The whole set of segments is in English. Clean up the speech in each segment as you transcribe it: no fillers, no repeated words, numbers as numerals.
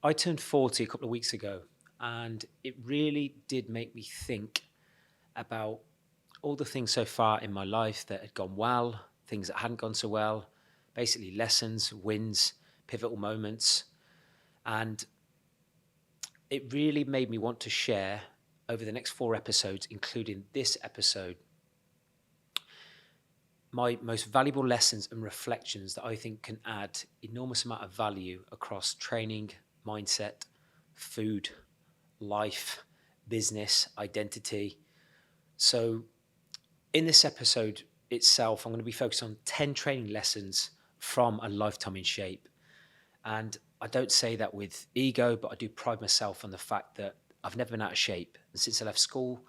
I turned 40 a couple of weeks ago, and it really did make me think about all the things so far in my life that had gone well, things that hadn't gone so well, basically lessons, wins, pivotal moments. And it really made me want to share over the next 4 episodes, including this episode, my most valuable lessons and reflections that I think can add enormous amount of value across training, mindset, food, life, business, identity. So in this episode itself, I'm going to be focused on 10 training lessons from a lifetime in shape. And I don't say that with ego, but I do pride myself on the fact that I've never been out of shape. And since I left school,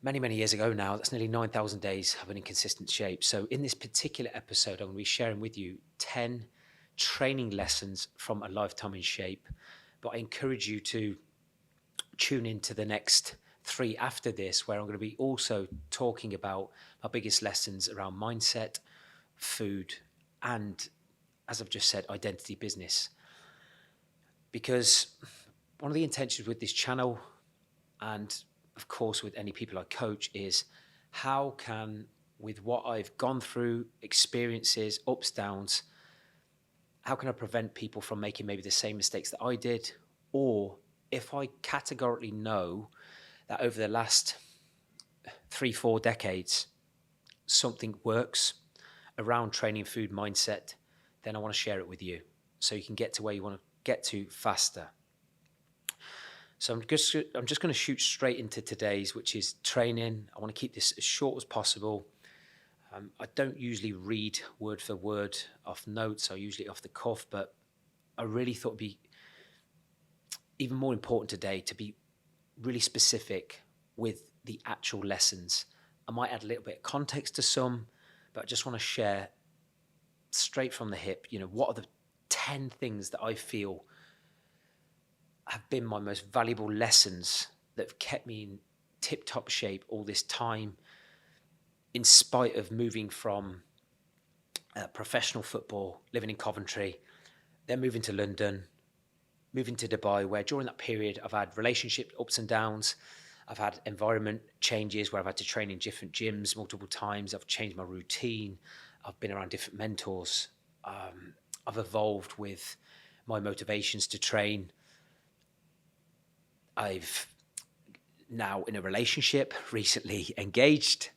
many, many years ago now, that's nearly 9,000 days I've been in consistent shape. So in this particular episode, I'm going to be sharing with you 10 training lessons from a lifetime in shape. But I encourage you to tune into the next 3 after this, where I'm going to be also talking about my biggest lessons around mindset, food, and, as I've just said, identity business. Because one of the intentions with this channel, and of course with any people I coach, is how can, with what I've gone through, experiences, ups, downs, how can I prevent people from making maybe the same mistakes that I did? Or if I categorically know that over the last 3-4 decades, something works around training, food, mindset, then I want to share it with you so you can get to where you want to get to faster. So I'm just going to shoot straight into today's, which is training. I want to keep this as short as possible. I don't usually read word for word off notes. I usually off the cuff, but I really thought it'd be even more important today to be really specific with the actual lessons. I might add a little bit of context to some, but I just want to share straight from the hip, what are the 10 things that I feel have been my most valuable lessons that have kept me in tip-top shape all this time, in spite of moving from professional football, living in Coventry, then moving to London, moving to Dubai, where during that period I've had relationship ups and downs. I've had environment changes where I've had to train in different gyms multiple times. I've changed my routine. I've been around different mentors. I've evolved with my motivations to train. I've now in a relationship, recently engaged.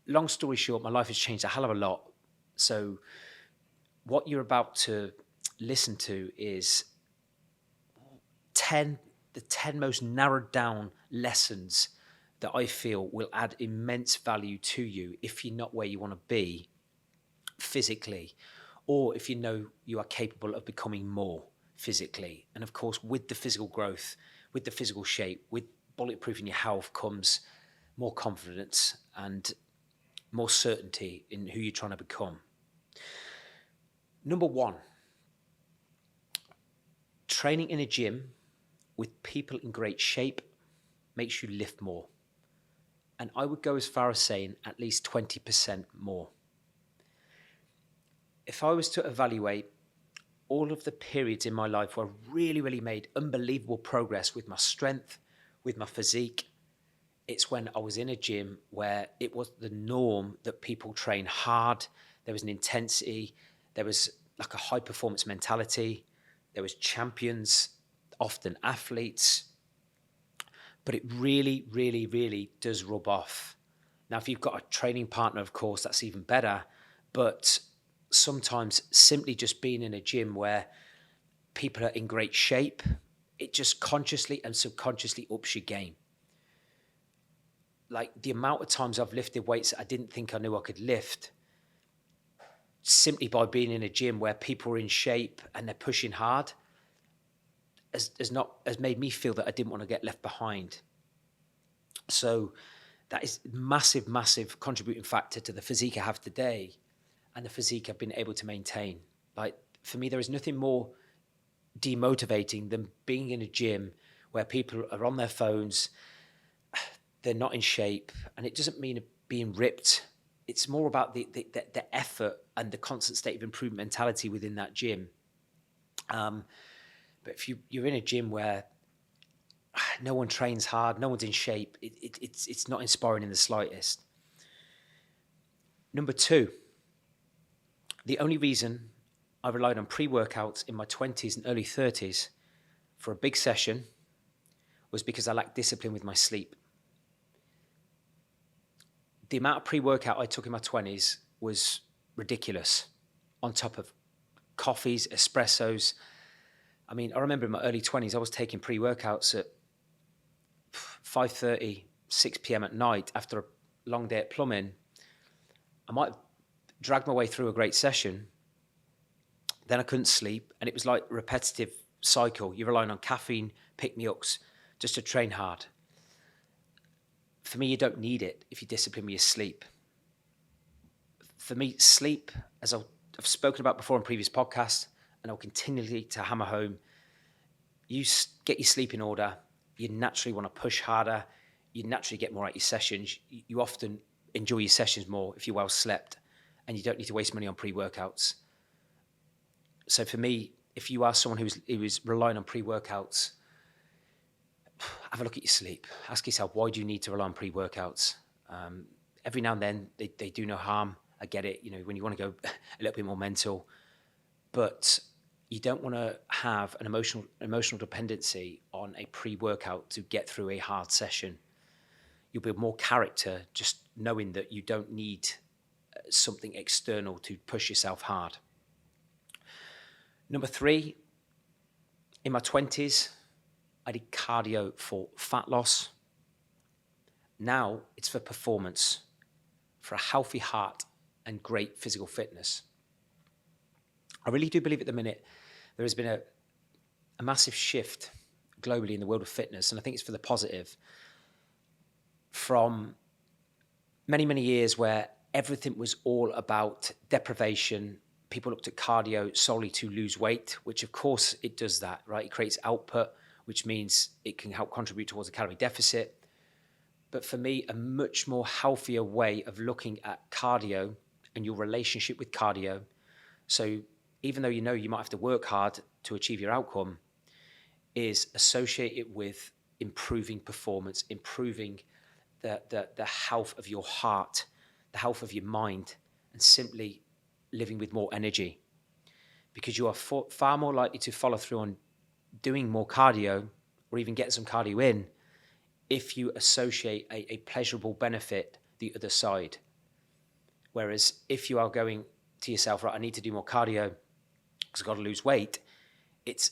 Long story short, my life has changed a hell of a lot. So what you're about to listen to is the 10 most narrowed down lessons that I feel will add immense value to you if you're not where you want to be physically, or if you know you are capable of becoming more physically. And of course, with the physical growth, with the physical shape, with bulletproofing your health comes more confidence and more certainty in who you're trying to become. Number 1, training in a gym with people in great shape makes you lift more. And I would go as far as saying at least 20% more. If I was to evaluate all of the periods in my life where I really, really made unbelievable progress with my strength, with my physique, it's when I was in a gym where it was the norm that people train hard. There was an intensity. There was like a high performance mentality. There was champions, often athletes. But it really, really, really does rub off. Now, if you've got a training partner, of course, that's even better. But sometimes simply just being in a gym where people are in great shape, it just consciously and subconsciously ups your game. Like the amount of times I've lifted weights that I didn't think I knew I could lift, simply by being in a gym where people are in shape and they're pushing hard, has made me feel that I didn't want to get left behind. So that is massive, massive contributing factor to the physique I have today and the physique I've been able to maintain. Like for me, there is nothing more demotivating than being in a gym where people are on their phones, they're not in shape, and it doesn't mean being ripped. It's more about the effort and the constant state of improvement mentality within that gym. But if you're in a gym where no one trains hard, no one's in shape, it's not inspiring in the slightest. Number two, the only reason I relied on pre-workouts in my 20s and early 30s for a big session was because I lacked discipline with my sleep. The amount of pre-workout I took in my 20s was ridiculous, on top of coffees, espressos. I mean, I remember in my early 20s, I was taking pre-workouts at 5:30, 6 p.m. at night after a long day at plumbing. I might have dragged my way through a great session. Then I couldn't sleep, and it was like a repetitive cycle. You're relying on caffeine, pick-me-ups, just to train hard. For me, you don't need it if you discipline with your sleep. For me, sleep, as I've spoken about before in previous podcasts, and I'll continually to hammer home, you get your sleep in order, you naturally want to push harder, you naturally get more out your sessions, you often enjoy your sessions more if you're well slept, and you don't need to waste money on pre-workouts. So for me, if you are someone who is relying on pre-workouts, have a look at your sleep. Ask yourself, why do you need to rely on pre-workouts? Every now and then, they do no harm. I get it, when you want to go a little bit more mental. But you don't want to have an emotional dependency on a pre-workout to get through a hard session. You'll build more character just knowing that you don't need something external to push yourself hard. Number three, in my 20s, I did cardio for fat loss. Now it's for performance, for a healthy heart and great physical fitness. I really do believe at the minute there has been a massive shift globally in the world of fitness, and I think it's for the positive. From many, many years where everything was all about deprivation, people looked at cardio solely to lose weight, which of course it does that, right? It creates output, which means it can help contribute towards a calorie deficit. But for me, a much more healthier way of looking at cardio and your relationship with cardio. So even though you might have to work hard to achieve your outcome, is associated with improving performance, improving the health of your heart, the health of your mind, and simply living with more energy. Because you are far more likely to follow through on doing more cardio or even getting some cardio in if you associate a pleasurable benefit the other side. Whereas if you are going to yourself, right, I need to do more cardio because I've got to lose weight, it's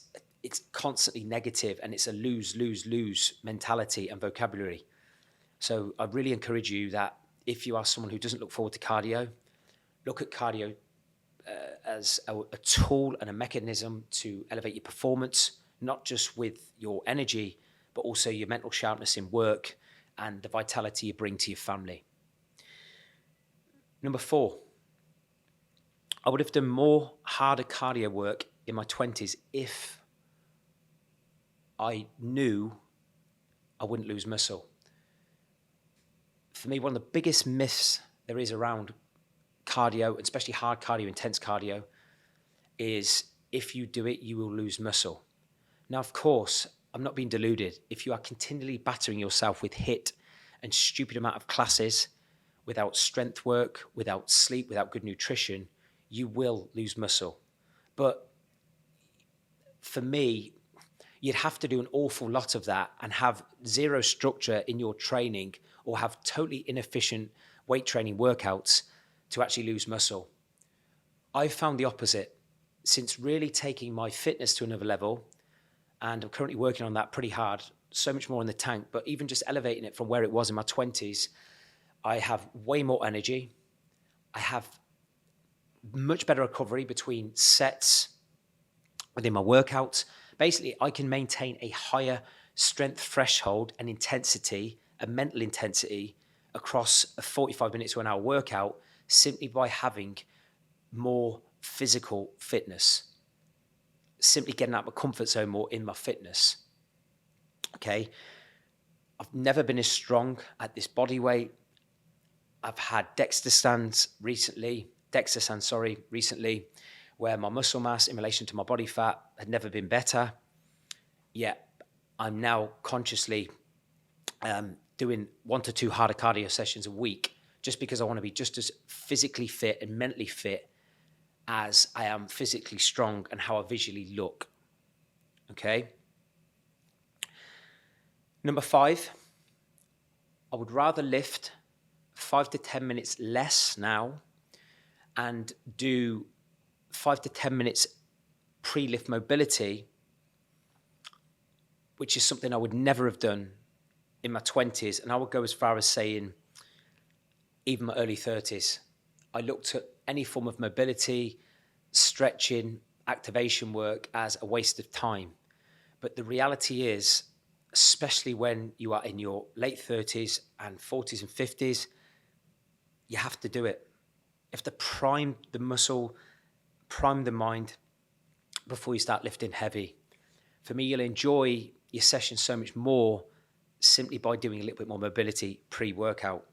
constantly negative, and it's a lose mentality and vocabulary. So I really encourage you that if you are someone who doesn't look forward to cardio, look at cardio as a tool and a mechanism to elevate your performance, not just with your energy, but also your mental sharpness in work and the vitality you bring to your family. Number four, I would have done more harder cardio work in my 20s if I knew I wouldn't lose muscle. For me, one of the biggest myths there is around cardio, especially hard cardio, intense cardio, is if you do it, you will lose muscle. Now, of course, I'm not being deluded. If you are continually battering yourself with HIIT and stupid amount of classes without strength work, without sleep, without good nutrition, you will lose muscle. But for me, you'd have to do an awful lot of that and have zero structure in your training or have totally inefficient weight training workouts to actually lose muscle. I've found the opposite. Since really taking my fitness to another level, and I'm currently working on that pretty hard, so much more in the tank, but even just elevating it from where it was in my 20s, I have way more energy. I have much better recovery between sets within my workouts. Basically, I can maintain a higher strength threshold and intensity, a mental intensity, across a 45 minutes to an hour workout simply by having more physical fitness, simply getting out of my comfort zone more in my fitness. Okay, I've never been as strong at this body weight. I've had DEXA scans recently, where my muscle mass in relation to my body fat had never been better. yet I'm now consciously doing 1 to 2 harder cardio sessions a week, just because I want to be just as physically fit and mentally fit as I am physically strong and how I visually look. Okay. Number 5, I would rather lift 5 to 10 minutes less now and do 5 to 10 minutes pre-lift mobility, which is something I would never have done in my 20s. And I would go as far as saying even my early 30s. I looked at any form of mobility, stretching, activation work as a waste of time. But the reality is, especially when you are in your late 30s and 40s and 50s, you have to do it. You have to prime the muscle, prime the mind before you start lifting heavy. For me, you'll enjoy your session so much more simply by doing a little bit more mobility pre-workout.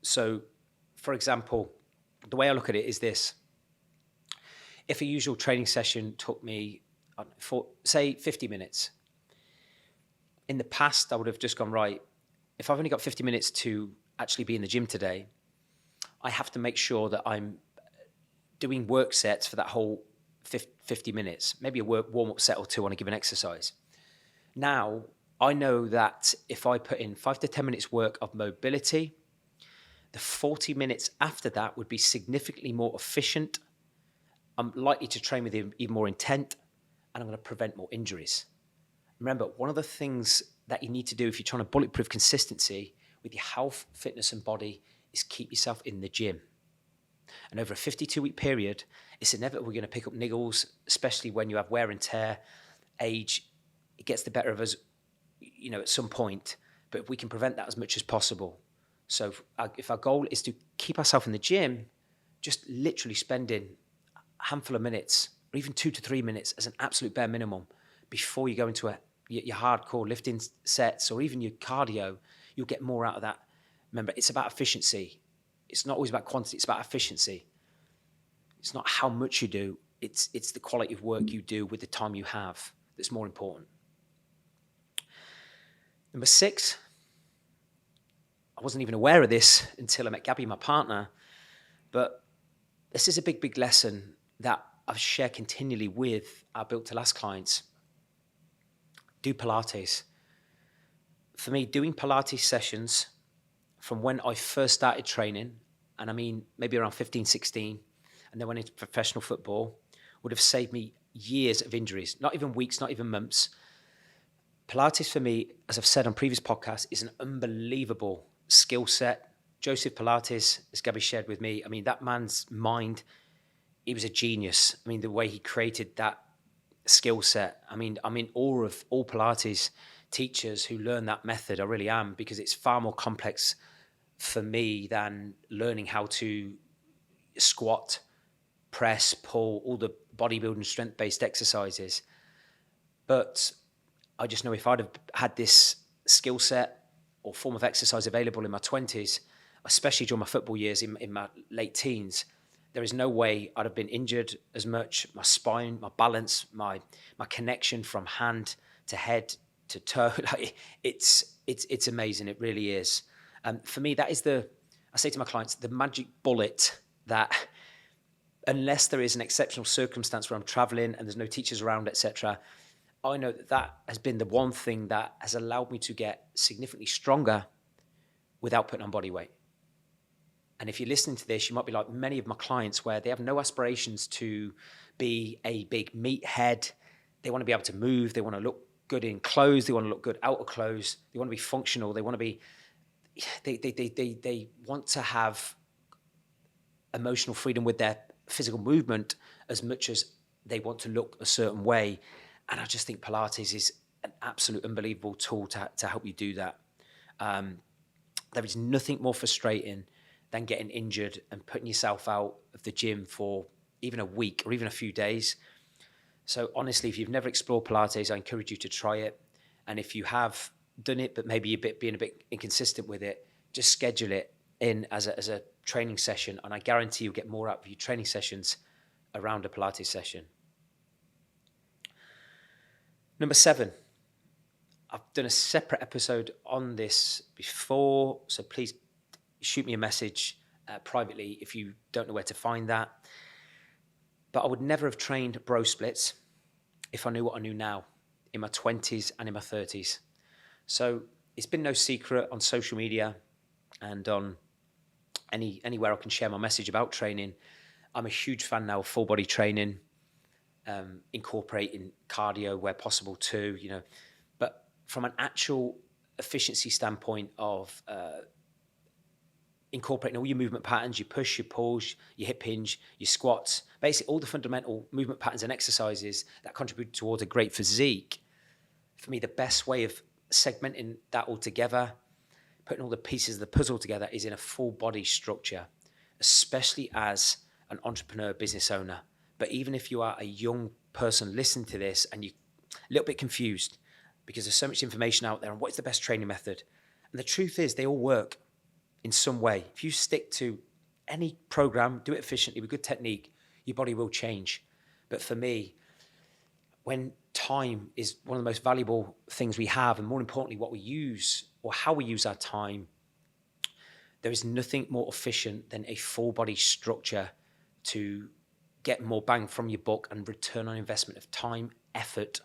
So, for example, the way I look at it is this. If a usual training session took me, for say 50 minutes, in the past, I would have just gone, right, if I've only got 50 minutes to actually be in the gym today, I have to make sure that I'm doing work sets for that whole 50 minutes, maybe a warm-up set or two on a given exercise. Now, I know that if I put in 5 to 10 minutes work of mobility, the 40 minutes after that would be significantly more efficient. I'm likely to train with even more intent, and I'm going to prevent more injuries. Remember, one of the things that you need to do if you're trying to bulletproof consistency with your health, fitness, and body is keep yourself in the gym. And over a 52-week period, it's inevitable we're going to pick up niggles, especially when you have wear and tear, age. It gets the better of us, at some point. But if we can prevent that as much as possible. So if our goal is to keep ourselves in the gym, just literally spending a handful of minutes, or even 2 to 3 minutes as an absolute bare minimum before you go into your hardcore lifting sets or even your cardio, you'll get more out of that. Remember, it's about efficiency. It's not always about quantity, it's about efficiency. It's not how much you do, it's the quality of work you do with the time you have that's more important. Number 6, I wasn't even aware of this until I met Gabby, my partner, but this is a big, big lesson that I've shared continually with our Built to Last clients. Do Pilates. For me, doing Pilates sessions from when I first started training, and I mean maybe around 15, 16, and then went into professional football, would have saved me years of injuries, not even weeks, not even months. Pilates for me, as I've said on previous podcasts, is an unbelievable skill set. Joseph Pilates, as Gabby shared with me, I mean, that man's mind, he was a genius. I mean, the way he created that skill set. I mean, I'm in awe of all Pilates teachers who learn that method. I really am, because it's far more complex for me than learning how to squat, press, pull, all the bodybuilding strength-based exercises. But I just know if I'd have had this skill set or form of exercise available in my 20s, especially during my football years in my late teens, there is no way I'd have been injured as much. My spine, my balance, my connection from hand to head to toe, like it's amazing. It really is. For me, that is I say to my clients, the magic bullet that, unless there is an exceptional circumstance where I'm traveling and there's no teachers around, etc., I know that has been the one thing that has allowed me to get significantly stronger without putting on body weight. And if you're listening to this, you might be like many of my clients where they have no aspirations to be a big meathead. They want to be able to move. They want to look good in clothes. They want to look good out of clothes. They want to be functional. They want to be, they want to have emotional freedom with their physical movement as much as they want to look a certain way. And I just think Pilates is an absolute unbelievable tool to help you do that. There is nothing more frustrating than getting injured and putting yourself out of the gym for even a week or even a few days. So honestly, if you've never explored Pilates, I encourage you to try it. And if you have done it, but maybe being a bit inconsistent with it, just schedule it in as a training session. And I guarantee you'll get more out of your training sessions around a Pilates session. Number 7, I've done a separate episode on this before, so please shoot me a message privately if you don't know where to find that. But I would never have trained bro splits if I knew what I knew now in my 20s and in my 30s. So it's been no secret on social media and on anywhere I can share my message about training. I'm a huge fan now of full body training, incorporating cardio where possible too, But from an actual efficiency standpoint of incorporating all your movement patterns, your push, your pulls, your hip hinge, your squats, basically all the fundamental movement patterns and exercises that contribute towards a great physique. For me, the best way of segmenting that all together, putting all the pieces of the puzzle together, is in a full body structure, especially as an entrepreneur, business owner. But even if you are a young person listening to this and you're a little bit confused because there's so much information out there on what's the best training method, and the truth is they all work in some way. If you stick to any program, do it efficiently with good technique, your body will change. But for me, when time is one of the most valuable things we have, and more importantly, what we use or how we use our time, there is nothing more efficient than a full body structure to get more bang from your buck and return on investment of time, effort,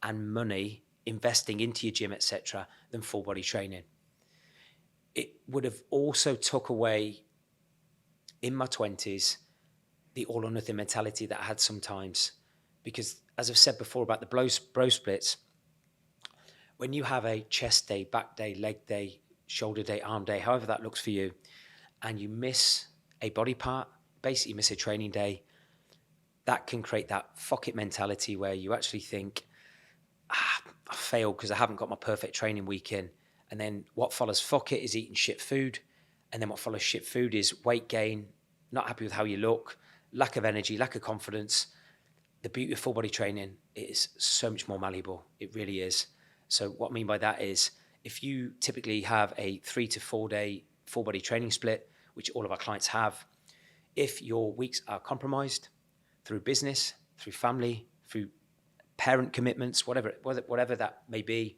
and money investing into your gym, etc., than full body training. It would have also took away, in my 20s, the all or nothing mentality that I had sometimes. Because as I've said before about the bro splits, when you have a chest day, back day, leg day, shoulder day, arm day, however that looks for you, and you miss a body part, basically miss a training day, that can create that fuck it mentality where you actually think, I failed because I haven't got my perfect training week in. And then what follows fuck it is eating shit food. And then what follows shit food is weight gain, not happy with how you look, lack of energy, lack of confidence. The beauty of full body training is so much more malleable. It really is. So what I mean by that is if you typically have a 3 to 4 day full body training split, which all of our clients have, if your weeks are compromised through business, through family, through parent commitments, whatever that may be,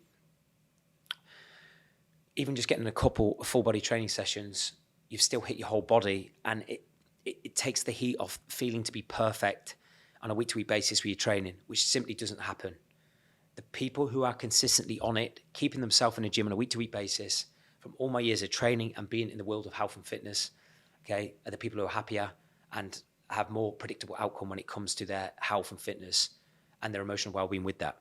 even just getting a couple of full body training sessions, you've still hit your whole body, and it takes the heat off feeling to be perfect on a week-to-week basis with your training, which simply doesn't happen. The people who are consistently on it, keeping themselves in a gym on a week-to-week basis, from all my years of training and being in the world of health and fitness, okay, are the people who are happier and have more predictable outcome when it comes to their health and fitness and their emotional well-being with that.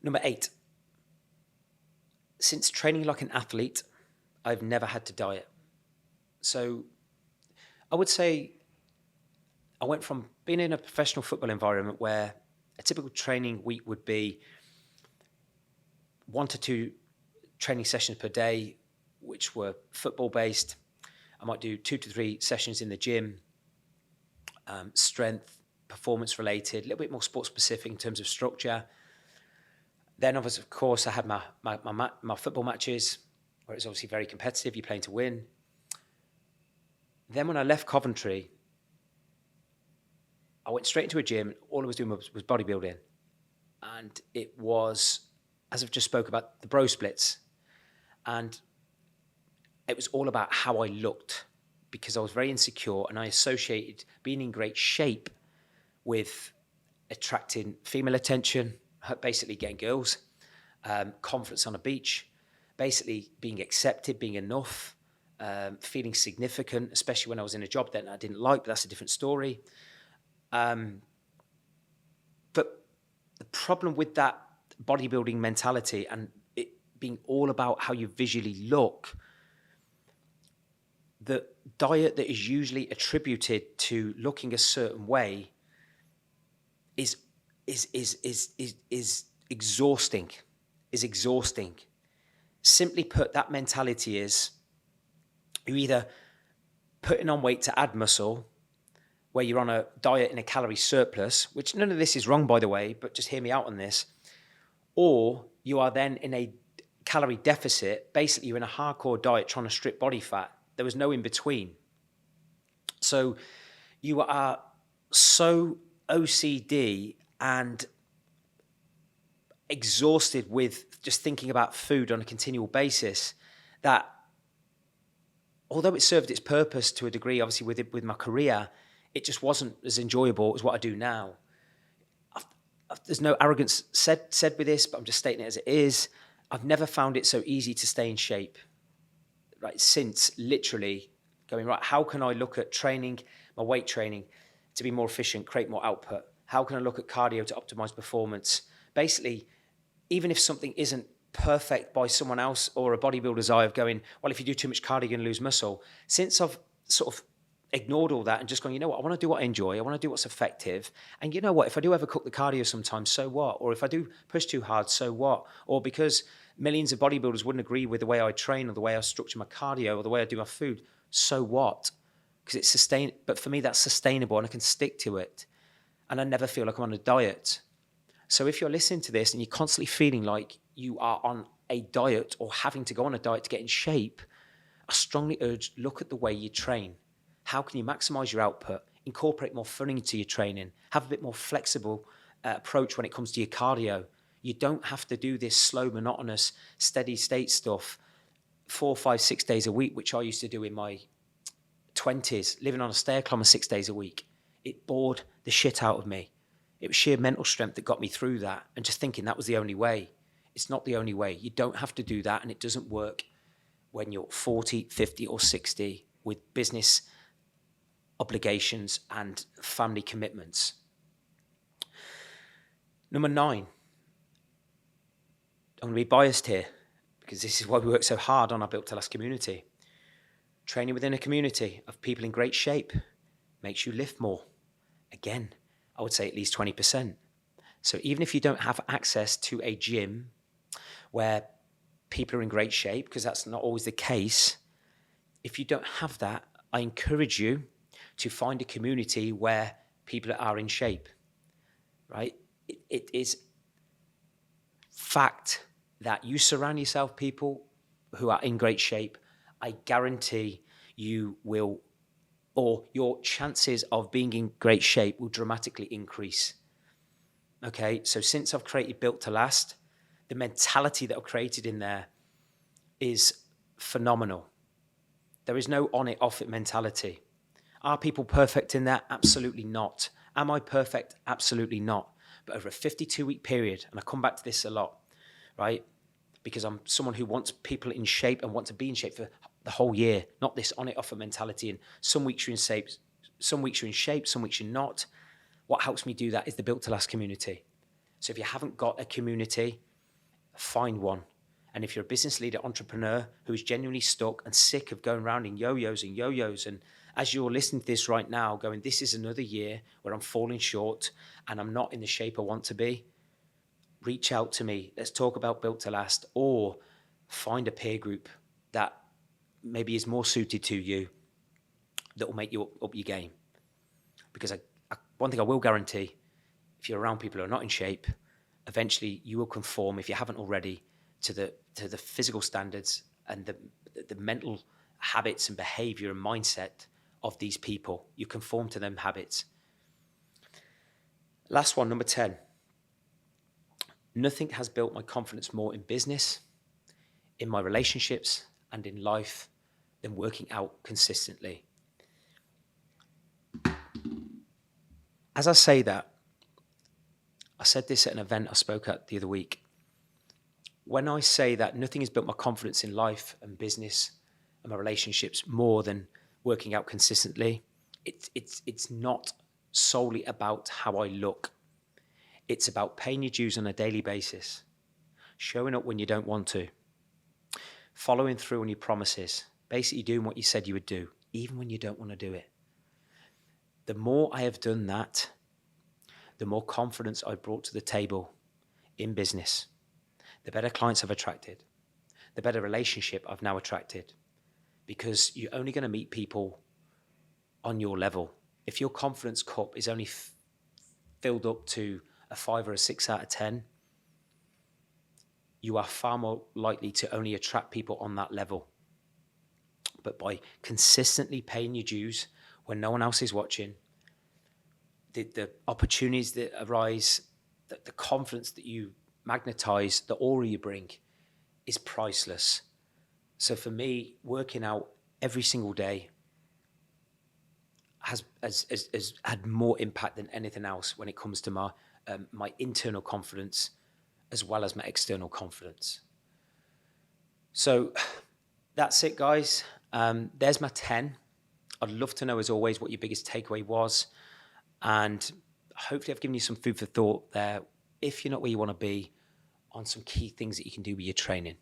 Number 8, since training like an athlete, I've never had to diet. So I would say I went from being in a professional football environment where a typical training week would be 1 to 2 training sessions per day, which were football based. I might do 2 to 3 sessions in the gym, strength, performance related, a little bit more sports specific in terms of structure. Then, obviously, of course, I had my football matches, where it's obviously very competitive. You're playing to win. Then when I left Coventry, I went straight into a gym. All I was doing was bodybuilding. And it was, as I've just spoke about, the bro splits. And it was all about how I looked, because I was very insecure and I associated being in great shape with attracting female attention, basically getting girls, confidence on a beach, basically being accepted, being enough, feeling significant, especially when I was in a job that I didn't like, but that's a different story. But the problem with that bodybuilding mentality and it being all about how you visually look, the diet that is usually attributed to looking a certain way is exhausting. Simply put, that mentality is you're either putting on weight to add muscle, where you're on a diet in a calorie surplus, which none of this is wrong, by the way, but just hear me out on this, or you are then in a calorie deficit. Basically, you're in a hardcore diet trying to strip body fat. There was no in between. So you are so OCD and exhausted with just thinking about food on a continual basis, that although it served its purpose to a degree, obviously with my career, it just wasn't as enjoyable as what I do now. There's no arrogance said with this, but I'm just stating it as it is. I've never found it so easy to stay in shape, right? Since literally going, right, how can I look at training, my weight training, to be more efficient, create more output? How can I look at cardio to optimize performance? Basically, even if something isn't perfect by someone else or a bodybuilder's eye of going, well, if you do too much cardio, you're going to lose muscle. Since I've sort of ignored all that and just gone, you know what, I want to do what I enjoy. I want to do what's effective. And you know what, if I do overcook the cardio sometimes, so what? Or if I do push too hard, so what? Or because millions of bodybuilders wouldn't agree with the way I train or the way I structure my cardio or the way I do my food, so what? Because it's sustainable. But for me, that's sustainable and I can stick to it. And I never feel like I'm on a diet. So if you're listening to this and you're constantly feeling like you are on a diet or having to go on a diet to get in shape, I strongly urge, look at the way you train. How can you maximize your output, incorporate more fun into your training, have a bit more flexible approach when it comes to your cardio? You don't have to do this slow, monotonous, steady state stuff 4, 5, 6 days a week, which I used to do in my 20s, living on a stair climber 6 days a week. It bored the shit out of me. It was sheer mental strength that got me through that, and just thinking that was the only way. It's not the only way. You don't have to do that, and it doesn't work when you're 40, 50 or 60 with business obligations and family commitments. Number 9. I'm going to be biased here because this is why we work so hard on our Built to Last community. Training within a community of people in great shape makes you lift more. Again, I would say at least 20%. So even if you don't have access to a gym where people are in great shape, because that's not always the case, if you don't have that, I encourage you to find a community where people are in shape, right? It is fact that you surround yourself with people who are in great shape, I guarantee you will, or your chances of being in great shape will dramatically increase. Okay, so since I've created Built to Last, the mentality that I've created in there is phenomenal. There is no on it, off it mentality. Are people perfect in that? Absolutely not. Am I perfect? Absolutely not. But over a 52-week period, and I come back to this a lot, right? Because I'm someone who wants people in shape and want to be in shape for the whole year, not this on it, off it mentality. And some weeks you're in shape, some weeks you're in shape, some weeks you're not. What helps me do that is the Built to Last community. So if you haven't got a community, find one. And if you're a business leader, entrepreneur who is genuinely stuck and sick of going around in yo-yos, and as you're listening to this right now, going, this is another year where I'm falling short and I'm not in the shape I want to be, reach out to me. Let's talk about Built to Last, or find a peer group that maybe is more suited to you, that will make you up your game. Because one thing I will guarantee, if you're around people who are not in shape, eventually you will conform, if you haven't already, to the physical standards and the mental habits and behavior and mindset of these people. You conform to them habits. Last one, number 10. Nothing has built my confidence more in business, in my relationships, and in life than working out consistently. As I say that, I said this at an event I spoke at the other week. When I say that nothing has built my confidence in life and business and my relationships more than working out consistently, it's not solely about how I look. It's about paying your dues on a daily basis, showing up when you don't want to, following through on your promises, basically doing what you said you would do, even when you don't want to do it. The more I have done that, the more confidence I've brought to the table in business, the better clients I've attracted, the better relationship I've now attracted, because you're only going to meet people on your level. If your confidence cup is only filled up to a 5 or a 6 out of 10, you are far more likely to only attract people on that level. But by consistently paying your dues when no one else is watching, the opportunities that arise, the confidence that you magnetize the aura you bring is priceless. So for me, working out every single day has had more impact than anything else when it comes to my internal confidence as well as my external confidence. So that's it, guys. There's my 10. I'd love to know, as always, what your biggest takeaway was. And hopefully I've given you some food for thought there, if you're not where you want to be, on some key things that you can do with your training.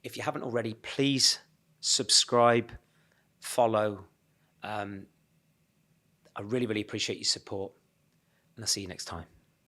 If you haven't already, please subscribe, follow. I really, really appreciate your support. And I'll see you next time.